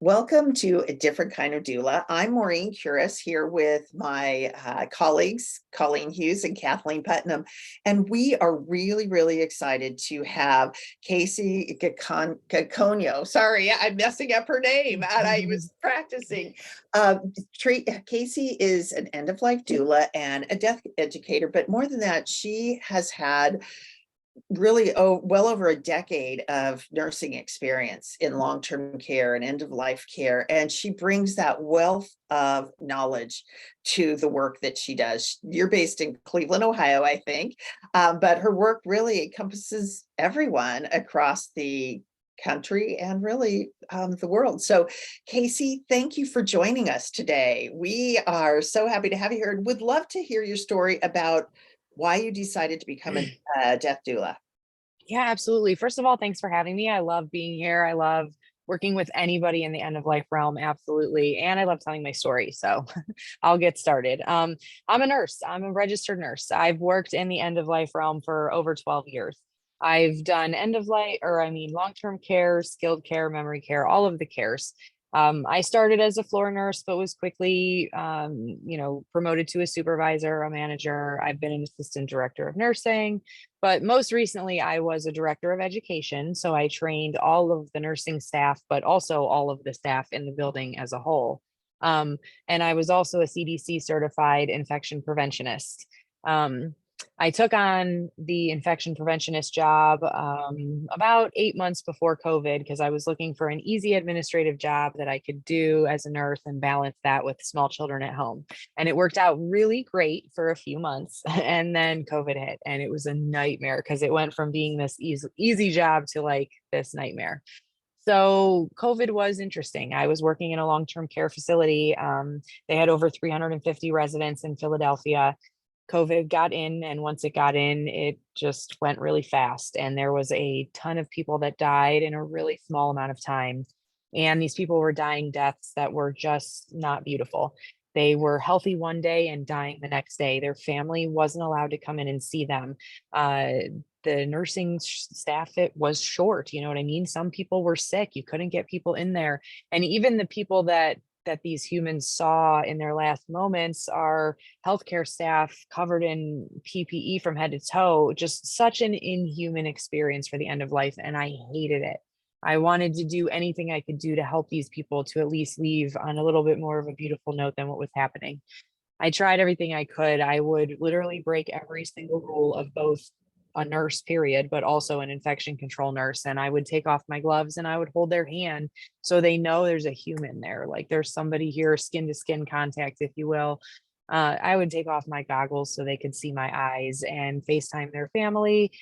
Welcome to A Different Kind of Doula. I'm Maureen Curis here with my colleagues, Colleen Hughes and Kathleen Putnam. And we are really, really excited to have Kacie Gikonyo. Sorry, I'm messing up her name and I was practicing. Kacie is an end-of-life doula and a death educator, but more than that, she has had really well over a decade of nursing experience in long-term care and end-of-life care, and she brings that wealth of knowledge to the work that she does. You're based in Cleveland, Ohio, I think, but her work really encompasses everyone across the country and really the world. So Kacie, thank you for joining us today. We are so happy to have you here and would love to hear your story about why you decided to become a death doula. Yeah, absolutely. First of all, thanks for having me. I love being here. I love working with anybody in the end of life realm. Absolutely. And I love telling my story. So I'll get started. I'm a nurse. I'm a registered nurse. I've worked in the end of life realm for over 12 years. I've done end of life, long-term care, skilled care, memory care, all of the cares. I started as a floor nurse, but was quickly, promoted to a supervisor, a manager. I've been an assistant director of nursing, but most recently I was a director of education. So I trained all of the nursing staff, but also all of the staff in the building as a whole. And I was also a CDC certified infection preventionist. Um, I took on the infection preventionist job about 8 months before COVID because I was looking for an easy administrative job that I could do as a nurse and balance that with small children at home. And it worked out really great for a few months. And then COVID hit and it was a nightmare because it went from being this easy job to like this nightmare. So COVID was interesting. I was working in a long-term care facility. They had over 350 residents in Philadelphia. COVID got in, and once it got in, it just went really fast. And there was a ton of people that died in a really small amount of time. And these people were dying deaths that were just not beautiful. They were healthy one day and dying the next day. Their family wasn't allowed to come in and see them. Uh, the nursing staff, it was short. You know what I mean? Some people were sick. You couldn't get people in there. And even the people that these humans saw in their last moments are healthcare staff covered in PPE from head to toe, just such an inhuman experience for the end of life. And I hated it. I wanted to do anything I could do to help these people to at least leave on a little bit more of a beautiful note than what was happening. I tried everything I could. I would literally break every single rule of both a nurse, period, but also an infection control nurse. And I would take off my gloves and I would hold their hand so they know there's a human there. Like there's somebody here, skin to skin contact, if you will. I would take off my goggles so they could see my eyes and FaceTime their family.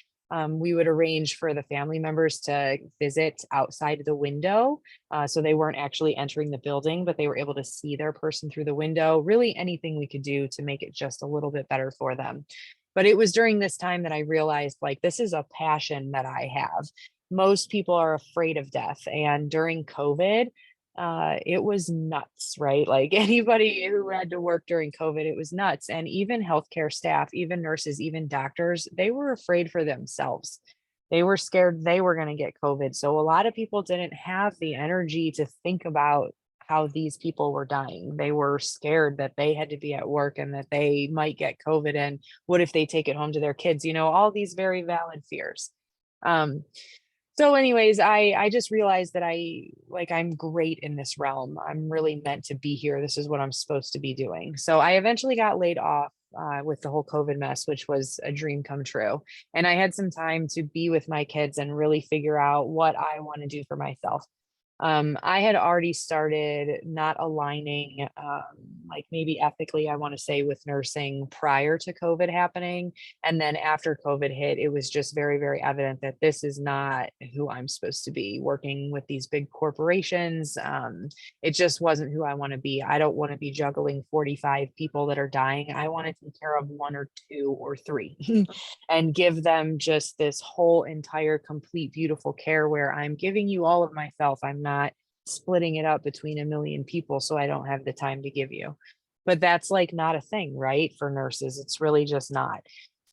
We would arrange for the family members to visit outside the window. So they weren't actually entering the building, but they were able to see their person through the window. Really anything we could do to make it just a little bit better for them. But it was during this time that I realized like this is a passion that I have. Most people are afraid of death. And during COVID, it was nuts, right? Like anybody who had to work during COVID, it was nuts. And even healthcare staff, even nurses, even doctors, they were afraid for themselves. They were scared they were going to get COVID. So a lot of people didn't have the energy to think about how these people were dying. They were scared that they had to be at work and that they might get COVID. And what if they take it home to their kids? All these very valid fears. Um, so anyways, I just realized that I'm great in this realm. I'm really meant to be here. This is what I'm supposed to be doing. So I eventually got laid off with the whole COVID mess, which was a dream come true. And I had some time to be with my kids and really figure out what I want to do for myself. I had already started not aligning, like maybe ethically, I want to say, with nursing prior to COVID happening. And then after COVID hit, it was just very, very evident that this is not who I'm supposed to be working with these big corporations. It just wasn't who I want to be. I don't want to be juggling 45 people that are dying. I want to take care of one or two or three and give them just this whole entire complete beautiful care where I'm giving you all of myself. I'm not splitting it up between a million people so I don't have the time to give you. But that's like not a thing, right? For nurses, it's really just not.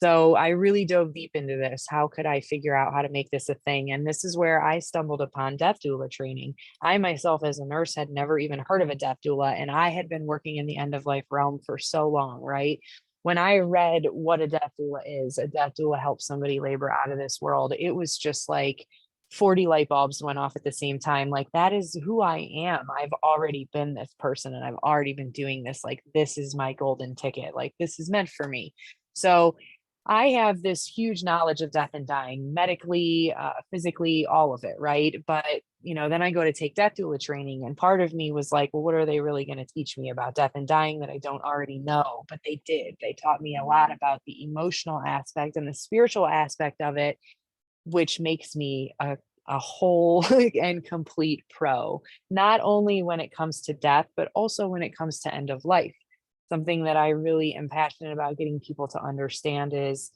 So I really dove deep into this. How could I figure out how to make this a thing? And this is where I stumbled upon death doula training. I myself, as a nurse, had never even heard of a death doula, and I had been working in the end of life realm for so long, right? When I read what a death doula is, a death doula helps somebody labor out of this world, it was just like 40 light bulbs went off at the same time. Like, that is who I am. I've already been this person and I've already been doing this. Like, this is my golden ticket. Like, this is meant for me. So I have this huge knowledge of death and dying, medically, physically, all of it, right? But then I go to take death doula training, and part of me was like, well, what are they really going to teach me about death and dying that I don't already know? But they did. They taught me a lot about the emotional aspect and the spiritual aspect of it, which makes me a whole and complete pro, not only when it comes to death, but also when it comes to end of life. Something that I really am passionate about getting people to understand is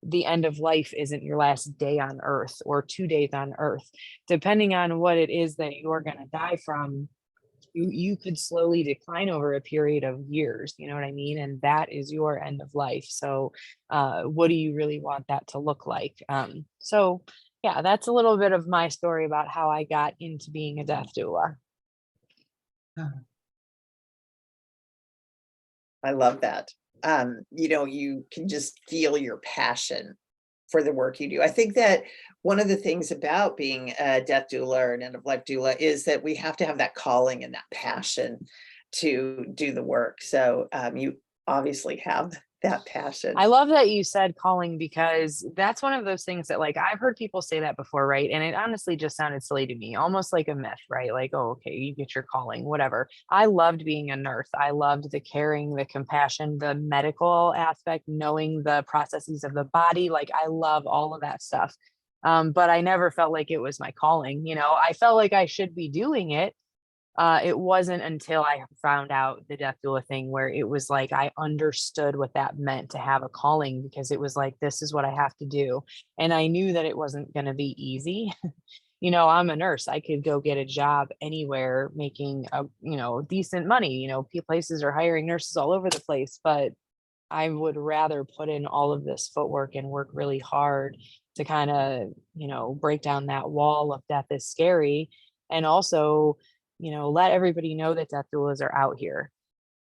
the end of life isn't your last day on earth or 2 days on earth. Depending on what it is that you're going to die from, you could slowly decline over a period of years, you know what I mean? And that is your end of life. So what do you really want that to look like? So yeah, that's a little bit of my story about how I got into being a death doula. I love that. You can just feel your passion for the work you do. I think that one of the things about being a death doula or an end of life doula is that we have to have that calling and that passion to do the work. So you obviously have that passion. I love that you said calling, because that's one of those things that, like, I've heard people say that before, right? And it honestly just sounded silly to me, almost like a myth, right? Like, oh, okay, you get your calling, whatever. I loved being a nurse. I loved the caring, the compassion, the medical aspect, knowing the processes of the body. Like, I love all of that stuff. But I never felt like it was my calling. I felt like I should be doing it. It wasn't until I found out the death doula thing where it was like I understood what that meant to have a calling, because it was like, this is what I have to do. And I knew that it wasn't going to be easy. I'm a nurse. I could go get a job anywhere making decent money. Places are hiring nurses all over the place, but I would rather put in all of this footwork and work really hard to kind of, break down that wall of death is scary. And also, let everybody know that death doulas are out here.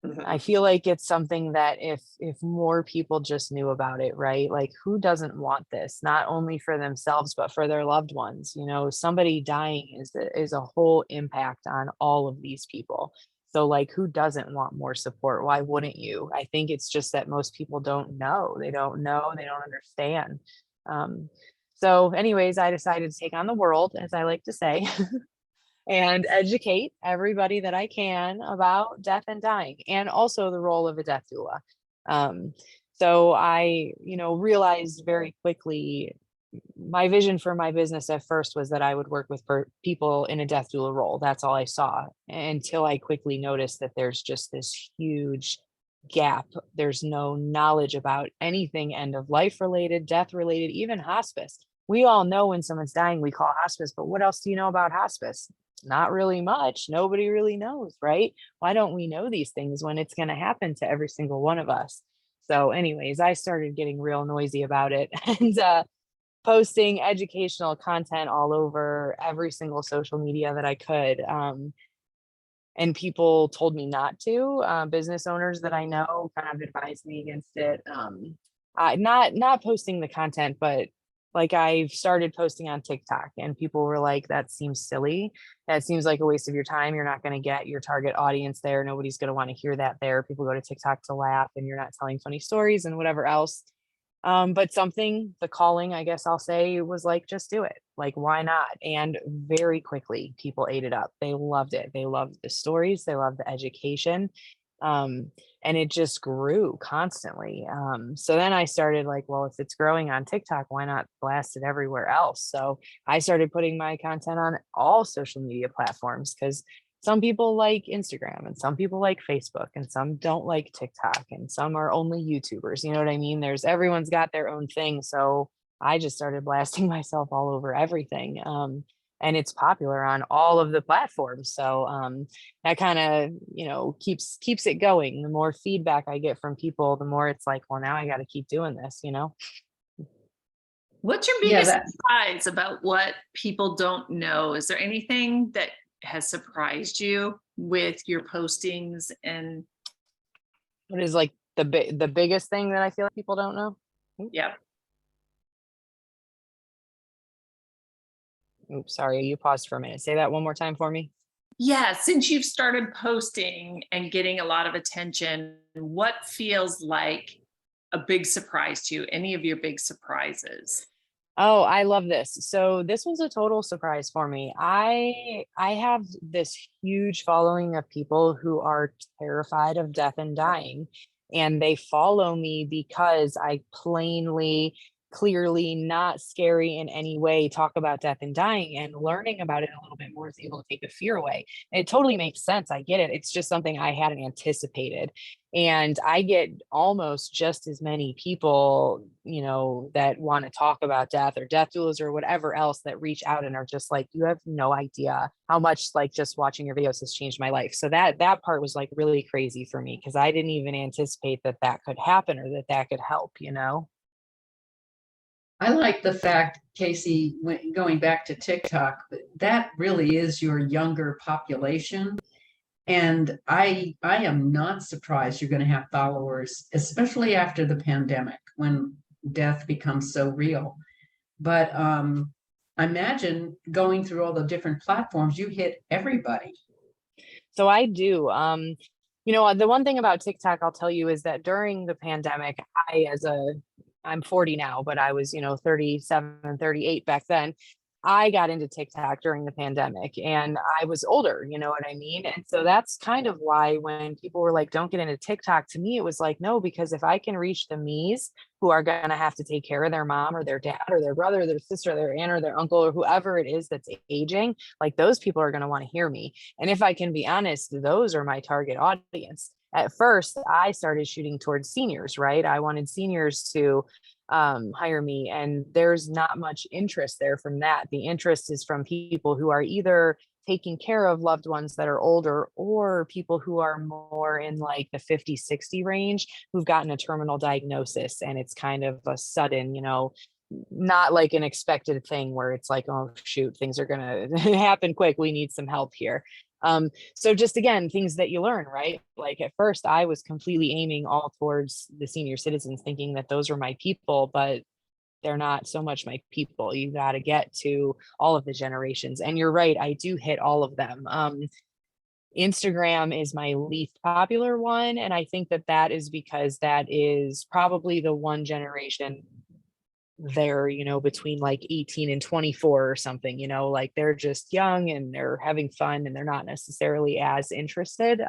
I Mhm. feel like it's something that if more people just knew about it, right? Like, who doesn't want this? Not only for themselves, but for their loved ones. Somebody dying is a whole impact on all of these people. So, like, who doesn't want more support? Why wouldn't you? I think it's just that most people don't know. They don't know. They don't understand. Um, so, anyways, I decided to take on the world, as I like to say, and educate everybody that I can about death and dying, and also the role of a death doula. Um, so I, realized very quickly my vision for my business at first was that I would work with people in a death doula role. That's all I saw, until I quickly noticed that there's just this huge gap. There's no knowledge about anything end of life related, death related, even hospice. We all know when someone's dying, we call hospice, but what else do you know about hospice? Not really much. Nobody really knows, right? Why don't we know these things when it's going to happen to every single one of us? So, anyways, I started getting real noisy about it and posting educational content all over every single social media that I could. And people told me not to. Business owners that I know kind of advised me against it. Not posting the content, but like, I've started posting on TikTok, and people were like, that seems silly. That seems like a waste of your time. You're not going to get your target audience there. Nobody's going to want to hear that there. People go to TikTok to laugh, and you're not telling funny stories and whatever else. But the calling, I guess I'll say, was like, just do it. Like, why not? And very quickly, people ate it up. They loved it. They loved the stories. They loved the education. Um, and it just grew constantly. So then I started like, well, if it's growing on TikTok, why not blast it everywhere else? So I started putting my content on all social media platforms, because some people like Instagram and some people like Facebook and some don't like TikTok and some are only YouTubers. You know what I mean? Everyone's got their own thing. So I just started blasting myself all over everything. and it's popular on all of the platforms. So that kind of, keeps it going. The more feedback I get from people, the more it's like, well, now I got to keep doing this. What's your Yeah, biggest that surprise about what people don't know? Is there anything that has surprised you with your postings? And What is like the biggest thing that I feel like people don't know? yeah, Oops, sorry, you paused for a minute. Say that one more time for me. yeah, since you've started posting and getting a lot of attention, what feels like a big surprise to you? Any of your big surprises? Oh, I love this. So this was a total surprise for me. I have this huge following of people who are terrified of death and dying, and they follow me because I plainly, clearly, not scary in any way, talk about death and dying, and learning about it a little bit more is able to take the fear away. And it totally makes sense. I get it. It's just something I hadn't anticipated. And I get almost just as many people, that want to talk about death or death doulas or whatever else, that reach out and are just like, you have no idea how much, like, just watching your videos has changed my life. So that part was like really crazy for me, because I didn't even anticipate that could happen, or that could help. I like the fact, Kacie, going back to TikTok, that really is your younger population. And I am not surprised you're going to have followers, especially after the pandemic, when death becomes so real. But I imagine going through all the different platforms, you hit everybody. So I do. The one thing about TikTok I'll tell you is that during the pandemic, I'm 40 now, but I was, 37, 38 back then. I got into TikTok during the pandemic, and I was older, you know what I mean? And so that's kind of why when people were like, don't get into TikTok, to me, it was like, no, because if I can reach the me's who are going to have to take care of their mom or their dad or their brother, or their sister, or their aunt or their uncle, or whoever it is that's aging, like, those people are going to want to hear me. And if I can be honest, those are my target audience. At first, I started shooting towards seniors, right? I wanted seniors to hire me, and there's not much interest there from that. The interest is from people who are either taking care of loved ones that are older, or people who are more in like the 50, 60 range, who've gotten a terminal diagnosis, and it's kind of a sudden, not like an expected thing where it's like, oh shoot, things are gonna happen quick, we need some help here. So just, again, things that you learn, right? Like, at first I was completely aiming all towards the senior citizens, thinking that those were my people, but they're not so much my people. You got to get to all of the generations. And you're right, I do hit all of them. Instagram is my least popular one. And I think that is because that is probably the one generation there, between like 18 and 24 or something, like they're just young and they're having fun and they're not necessarily as interested,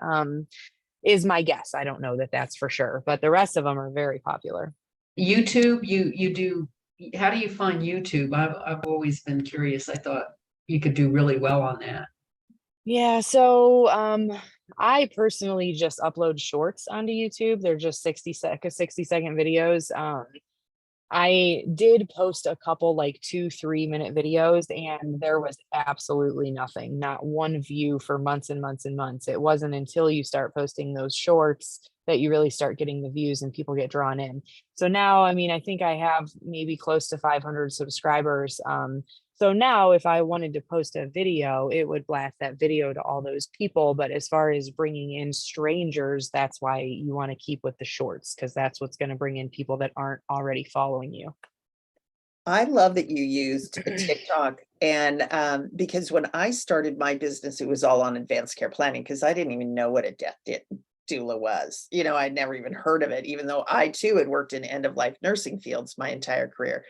is my guess. I don't know that that's for sure, but the rest of them are very popular. YouTube, you do, how do you find YouTube? I've always been curious. I thought you could do really well on that. Yeah, so I personally just upload shorts onto YouTube. They're just 60-second videos. I did post a couple like 2-3 minute videos, and there was absolutely nothing, not one view for months and months and months. It wasn't until you start posting those shorts that you really start getting the views and people get drawn in. So now, I mean, I think I have maybe close to 500 subscribers. So now if I wanted to post a video, it would blast that video to all those people. But as far as bringing in strangers, that's why you want to keep with the shorts, because that's what's going to bring in people that aren't already following you. I love that you used TikTok, and because when I started my business, it was all on advanced care planning, because I didn't even know what a death doula was. I'd never even heard of it, even though I too had worked in end of life nursing fields my entire career.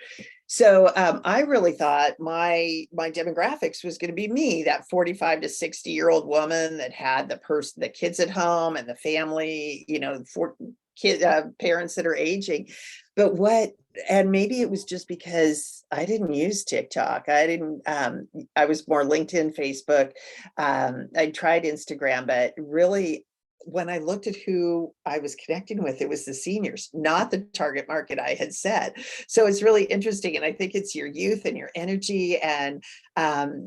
So I really thought my demographics was going to be me, that 45 to 60-year-old woman that had the kids at home and the family, parents that are aging. But and maybe it was just because I didn't use TikTok. I was more LinkedIn, Facebook. I tried Instagram, but really when I looked at who I was connecting with, it was the seniors, not the target market I had set. So it's really interesting. And I think it's your youth and your energy. And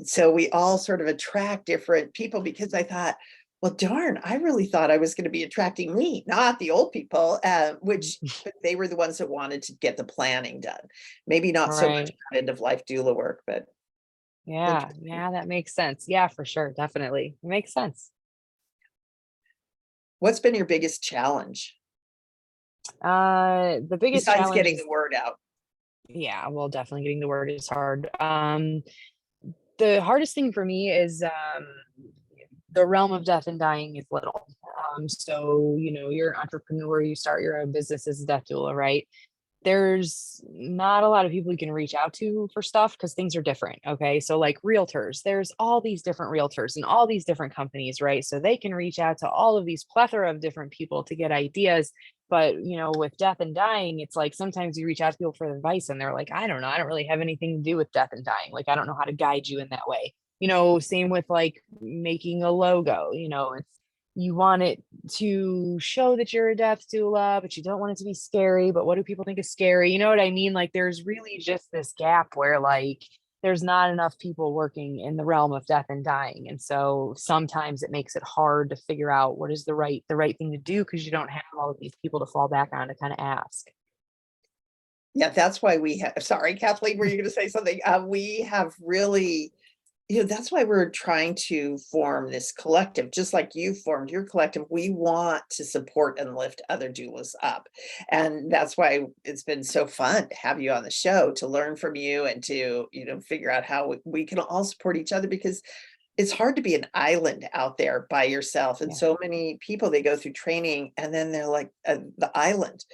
so we all sort of attract different people, because I thought, well, darn, I really thought I was going to be attracting me, not the old people, which they were the ones that wanted to get the planning done. Maybe not so much Right. end of life doula work, but Yeah. Yeah, that makes sense. Yeah, for sure. Definitely. It makes sense. what's been your biggest challenge The biggest besides challenge getting is, the word out? yeah, well, definitely getting the word is hard. The hardest thing for me is the realm of death and dying is little. So, you're an entrepreneur, you start your own business as a death doula, right? There's not a lot of people you can reach out to for stuff because things are different. Okay. So, like realtors, there's all these different realtors and all these different companies, right? So they can reach out to all of these plethora of different people to get ideas. But, with death and dying, it's like sometimes you reach out to people for advice and they're like, I don't know, I don't really have anything to do with death and dying. Like, I don't know how to guide you in that way. Same with like making a logo, it's, you want it to show that you're a death doula, but you don't want it to be scary. But what do people think is scary? You know what I mean? Like, there's really just this gap where, like, there's not enough people working in the realm of death and dying. And so sometimes it makes it hard to figure out what is the right thing to do, because you don't have all of these people to fall back on to kind of ask. Yeah, that's why we have, sorry, Kathleen, were you going to say something? We have really, that's why we're trying to form this collective, just like you formed your collective. We want to support and lift other doulas up. And that's why it's been so fun to have you on the show, to learn from you and to, figure out how we can all support each other, because it's hard to be an island out there by yourself. And Yeah. so many people, they go through training and then they're like the island,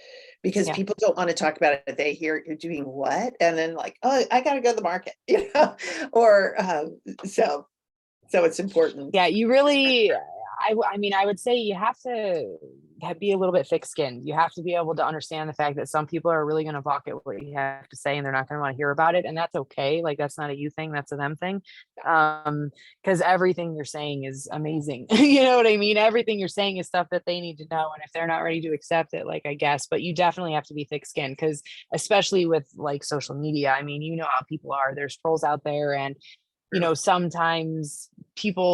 because Yeah. people don't want to talk about it. They hear you're doing what? And then like, oh, I got to go to the market, or so it's important. Yeah, you really, I mean, I would say you have to be a little bit thick-skinned. You have to be able to understand the fact that some people are really going to balk at what you have to say and they're not going to want to hear about it. And that's okay. Like, that's not a you thing, that's a them thing. Because everything you're saying is amazing. You know what I mean? Everything you're saying is stuff that they need to know. And if they're not ready to accept it, like, I guess, but you definitely have to be thick-skinned, because especially with like social media, I mean, how people are. There's trolls out there, and sometimes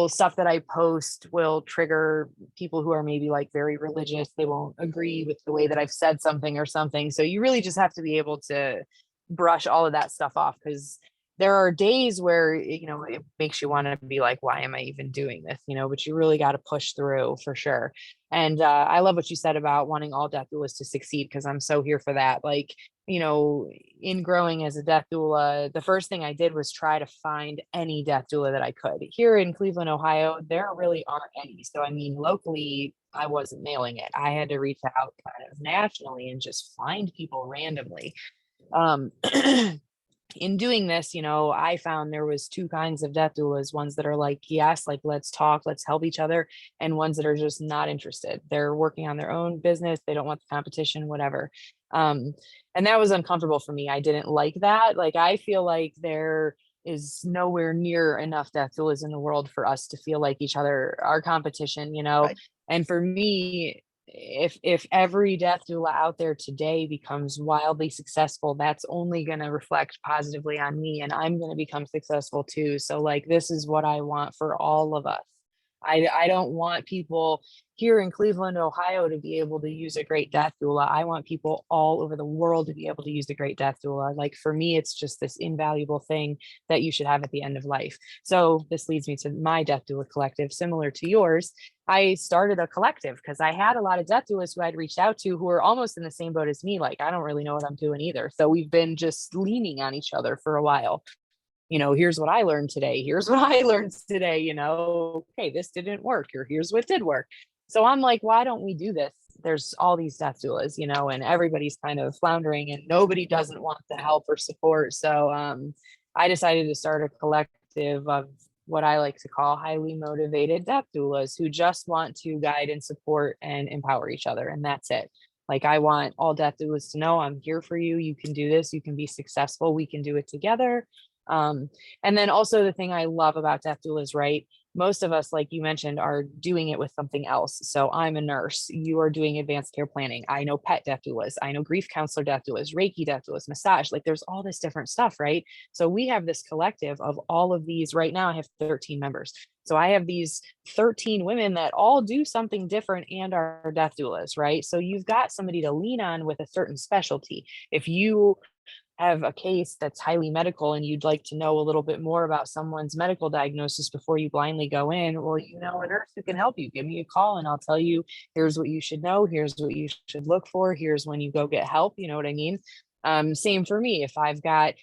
stuff that I post will trigger people who are maybe like very religious. They won't agree with the way that I've said something or something. So you really just have to be able to brush all of that stuff off, because there are days where, it makes you want to be like, why am I even doing this? But you really got to push through for sure. And I love what you said about wanting all death doulas to succeed, because I'm so here for that. Like, in growing as a death doula, the first thing I did was try to find any death doula that I could. Here in Cleveland, Ohio, there really aren't any. So, I mean, locally, I wasn't nailing it. I had to reach out kind of nationally and just find people randomly. Um, in doing this, I found there was two kinds of death doulas: ones that are like, yes, like, let's talk, let's help each other, and ones that are just not interested. They're working on their own business. They don't want the competition, whatever. And that was uncomfortable for me. I didn't like that. Like, I feel like there is nowhere near enough death doulas in the world for us to feel like each other, our competition, Right. and for me, if every death doula out there today becomes wildly successful, that's only going to reflect positively on me, and I'm going to become successful too. So, like, this is what I want for all of us. I don't want people here in Cleveland, Ohio, to be able to use a great death doula. I want people all over the world to be able to use a great death doula. Like, for me, it's just this invaluable thing that you should have at the end of life. So this leads me to my death doula collective, similar to yours. I started a collective because I had a lot of death doulas who I'd reached out to who were almost in the same boat as me. Like, I don't really know what I'm doing either. So we've been just leaning on each other for a while. Here's what I learned today. Here's what I learned today. Okay, this didn't work, or here's what did work. So I'm like, why don't we do this? There's all these death doulas, and everybody's kind of floundering and nobody doesn't want the help or support. So I decided to start a collective of what I like to call highly motivated death doulas who just want to guide and support and empower each other. And that's it. Like, I want all death doulas to know I'm here for you. You can do this. You can be successful. We can do it together. And then also the thing I love about death doulas, right? most of us, like you mentioned, are doing it with something else. So I'm a nurse. You are doing advanced care planning. I know pet death doulas. I know grief counselor death doulas, Reiki death doulas, massage. Like there's all this different stuff, right? So we have this collective of all of these. Right now, I have 13 members. So I have these 13 women that all do something different and are death doulas, right? So you've got somebody to lean on with a certain specialty. If you have a case that's highly medical and you'd like to know a little bit more about someone's medical diagnosis before you blindly go in, well, you know, a nurse who can help you, give me a call and I'll tell you, here's what you should know, here's what you should look for, here's when you go get help. You know what I mean? Same for me. If I've got,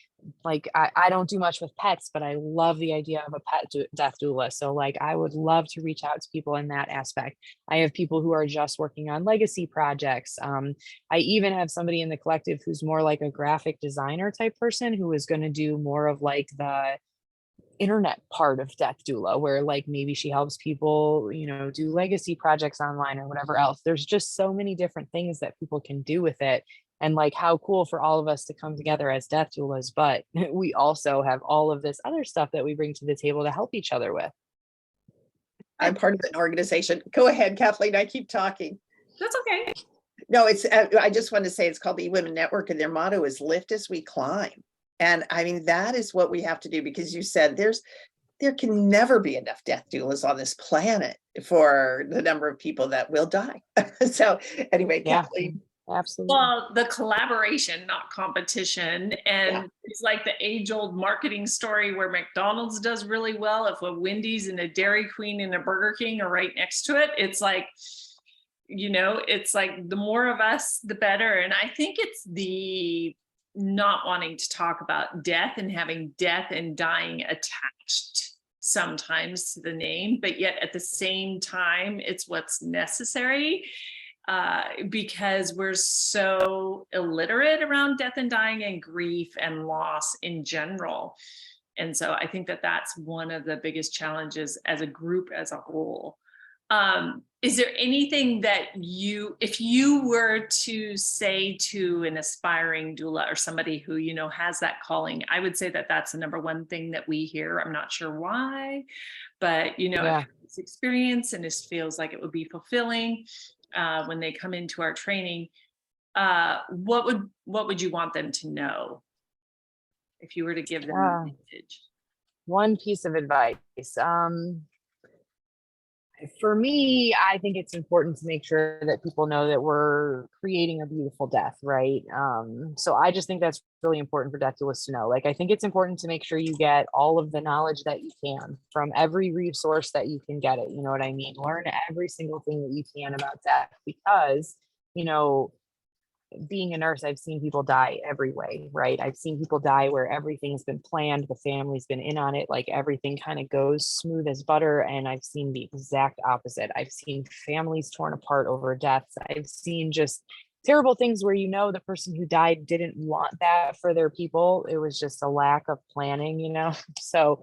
like, I don't do much with pets, but I love the idea of a death doula. So like, I would love to reach out to people in that aspect. I have people who are just working on legacy projects. I even have somebody in the collective who's more like a graphic designer type person who is going to do more of like the internet part of death doula, where like maybe she helps people, you know, do legacy projects online or whatever else. There's just so many different things that people can do with it. And like how cool for all of us to come together as death doulas, but we also have all of this other stuff that we bring to the table to help each other with. I'm part of an organization. Go ahead, Kathleen, I keep talking. That's okay. No, it's, I just want to say it's called the Women Network and their motto is lift as we climb. And I mean, that is what we have to do, because you said there can never be enough death doulas on this planet for the number of people that will die. So anyway, Yeah. Kathleen. Absolutely. Well, the collaboration, not competition. And Yeah. it's like the age-old marketing story where McDonald's does really well. If a Wendy's and a Dairy Queen and a Burger King are right next to it, it's like, you know, it's like the more of us, the better. And I think it's the not wanting to talk about death and having death and dying attached sometimes to the name, but yet at the same time, it's what's necessary. Because we're so illiterate around death and dying and grief and loss in general. And so I think that that's one of the biggest challenges as a group as a whole. Is there anything that if you were to say to an aspiring doula or somebody who, you know, has that calling, I would say that that's the number one thing that we hear. I'm not sure why, but, you know, Yeah. if it's experience and it feels like it would be fulfilling, when they come into our training, what would you want them to know if you were to give them a message? One piece of advice. For me, I think it's important to make sure that people know that we're creating a beautiful death, right? So I just think that's really important for death doulas to know. Like, I think it's important to make sure you get all of the knowledge that you can from every resource that you can get it. You know what I mean? Learn every single thing that you can about death, because, you know, being a nurse, I've seen people die every way, right? I've seen people die where everything's been planned, the family's been in on it, like everything kind of goes smooth as butter. And I've seen the exact opposite. I've seen families torn apart over deaths. I've seen just terrible things where, you know, the person who died didn't want that for their people. It was just a lack of planning, you know? So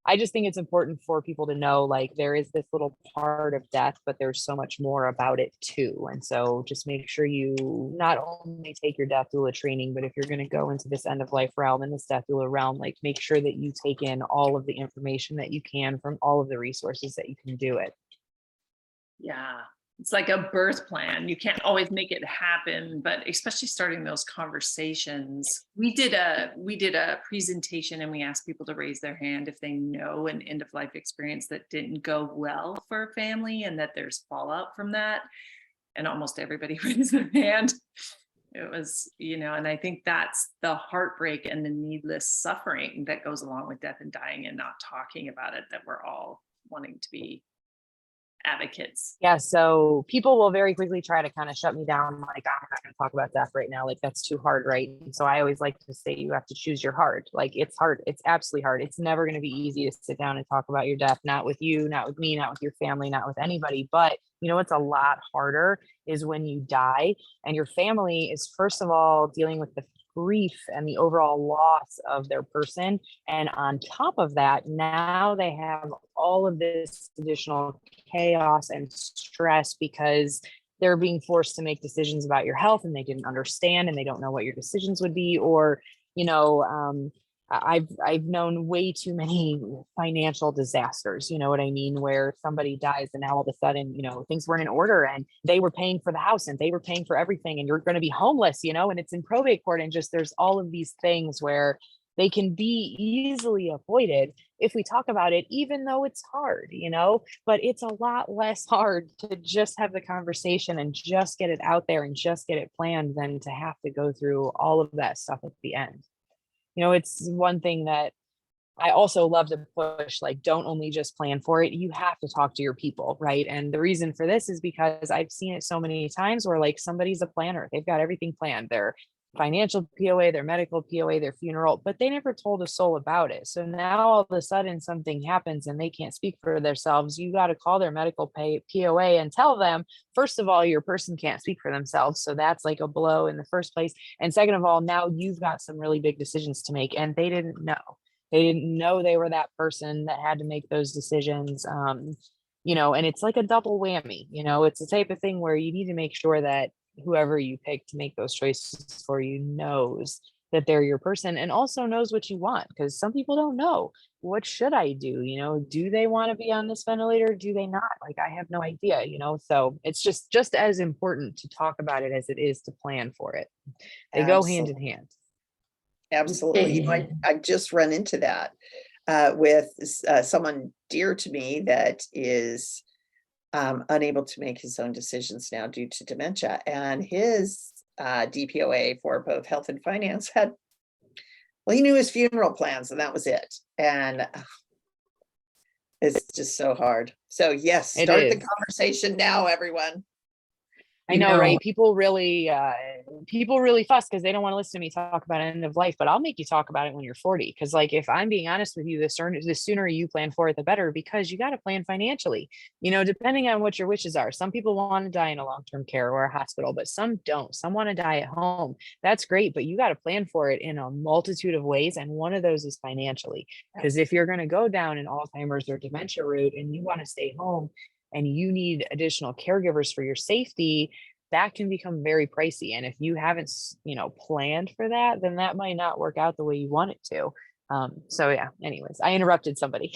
I just think it's important for people to know, like, there is this little part of death, but there's so much more about it too. And so just make sure you not only take your death doula training, but if you're going to go into this end of life realm and this death doula realm, like, make sure that you take in all of the information that you can from all of the resources that you can do it. Yeah. It's like a birth plan. You can't always make it happen, but especially starting those conversations. We did a presentation and we asked people to raise their hand if they know an end of life experience that didn't go well for a family and that there's fallout from that. And almost everybody raised their hand. It was, you know, and I think that's the heartbreak and the needless suffering that goes along with death and dying and not talking about it, that we're all wanting to be advocates. Yeah, so people will very quickly try to kind of shut me down, like, I'm not going to talk about death right now, like, that's too hard, right? And so I always like to say, you have to choose your heart. Like, it's hard, it's absolutely hard. It's never going to be easy to sit down and talk about your death, not with you, not with me, not with your family, not with anybody. But you know what's a lot harder is when you die and your family is, first of all, dealing with the grief and the overall loss of their person. And on top of that, now they have all of this additional chaos and stress because they're being forced to make decisions about your health and they didn't understand and they don't know what your decisions would be. Or, you know, I've known way too many financial disasters, you know what I mean, where somebody dies and now all of a sudden, you know, things weren't in order and they were paying for the house and they were paying for everything and you're going to be homeless, you know, and it's in probate court and just there's all of these things where they can be easily avoided if we talk about it, even though it's hard, you know, but it's a lot less hard to just have the conversation and just get it out there and just get it planned than to have to go through all of that stuff at the end. You know, it's one thing that I also love to push, like, don't only just plan for it. You have to talk to your people, right? And the reason for this is because I've seen it so many times where like somebody's a planner, they've got everything planned, their financial POA, their medical POA, their funeral, but they never told a soul about it. So now all of a sudden something happens and they can't speak for themselves. You got to call their medical POA and tell them, first of all, your person can't speak for themselves. So that's like a blow in the first place. And second of all, now you've got some really big decisions to make and they didn't know. They didn't know they were that person that had to make those decisions. You know, and it's like a double whammy, you know, it's the type of thing where you need to make sure that whoever you pick to make those choices for you knows that they're your person and also knows what you want. Because some people don't know, what should I do? You know, do they want to be on this ventilator? Do they not? Like, I have no idea, you know, so it's just as important to talk about it as it is to plan for it. They go hand in hand. Absolutely. Okay. I've just run into that with someone dear to me that is unable to make his own decisions now due to dementia. And his DPOA for both health and finance had, well, he knew his funeral plans and that was it. And it's just so hard. So yes, start the conversation now, everyone. I know, right? People really fuss because they don't want to listen to me talk about end of life, but I'll make you talk about it when you're 40. Because like, if I'm being honest with you, the sooner you plan for it, the better, because you got to plan financially, you know, depending on what your wishes are. Some people want to die in a long-term care or a hospital, but some don't. Some want to die at home. That's great, but you got to plan for it in a multitude of ways. And one of those is financially, because if you're going to go down an Alzheimer's or dementia route and you want to stay home, and you need additional caregivers for your safety, that can become very pricey. And if you haven't, you know, planned for that, then that might not work out the way you want it to. So yeah, anyways, I interrupted somebody.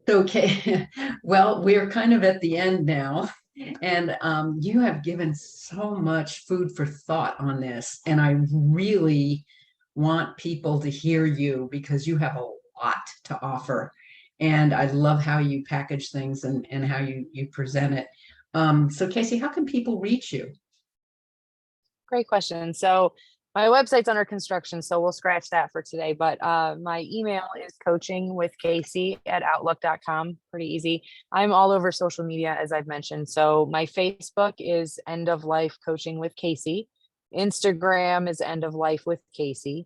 Okay. Well, we're kind of at the end now. And you have given so much food for thought on this. And I really want people to hear you because you have a lot to offer. And I love how you package things and how you present it. So Kacie, how can people reach you? Great question. So my website's under construction, so we'll scratch that for today. But my email is coachingwithkacie@outlook.com. Pretty easy. I'm all over social media, as I've mentioned. So my Facebook is End of Life Coaching with Kacie. Instagram is End of Life with Kacie.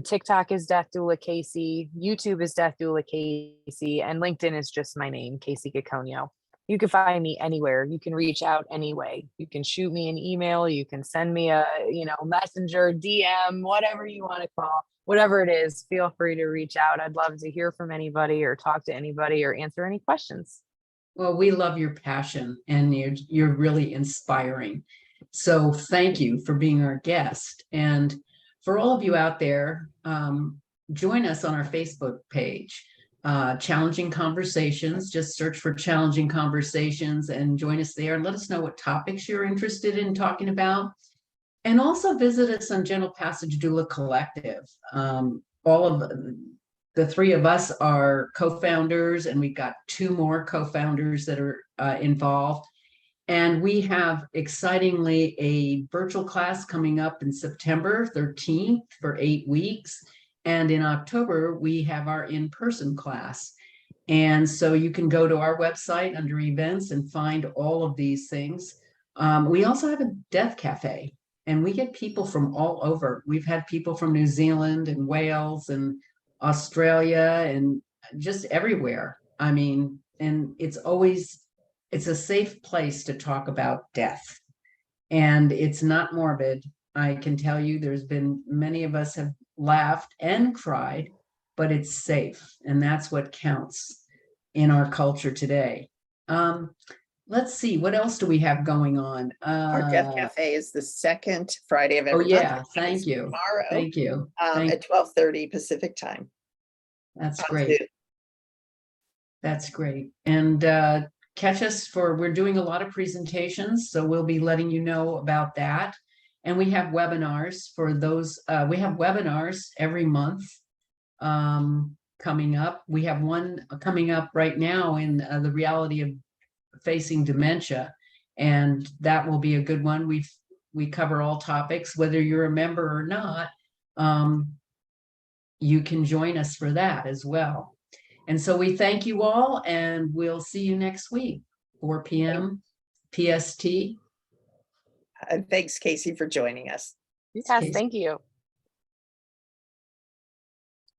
TikTok is Death Doula Kacie. YouTube is Death Doula Kacie. And LinkedIn is just my name, Kacie Gikonyo. You can find me anywhere. You can reach out anyway. You can shoot me an email. You can send me a, you know, messenger, DM, whatever you want to call, whatever it is, feel free to reach out. I'd love to hear from anybody or talk to anybody or answer any questions. Well, we love your passion and you're really inspiring. So thank you for being our guest. And for all of you out there, join us on our Facebook page. Challenging Conversations. Just search for Challenging Conversations and join us there and let us know what topics you're interested in talking about. And also visit us on Gentle Passage Doula Collective. All of the three of us are co-founders, and we've got two more co-founders that are involved. And we have excitingly a virtual class coming up in September 13th for 8 weeks. And in October, we have our in-person class. And so you can go to our website under events and find all of these things. We also have a death cafe, and we get people from all over. We've had people from New Zealand and Wales and Australia and just everywhere. I mean, and it's a safe place to talk about death. And it's not morbid. I can tell you there's been many of us have laughed and cried, but it's safe. And that's what counts in our culture today. let's see, what else do we have going on? Our Deaf Cafe is the second Friday of Oh, every month. yeah, which thank is you. Tomorrow, Thank you. at 12:30 Pacific time. That's on great. Zoom. That's great. And catch us we're doing a lot of presentations, so we'll be letting you know about that. And we have webinars for those. We have webinars every month coming up. We have one coming up right now in the reality of facing dementia, and that will be a good one. We cover all topics, whether you're a member or not. You can join us for that as well. And so we thank you all, and we'll see you next week, 4 p.m. PST. Thanks, Kacie, for joining us. Yes, Casey. thank you.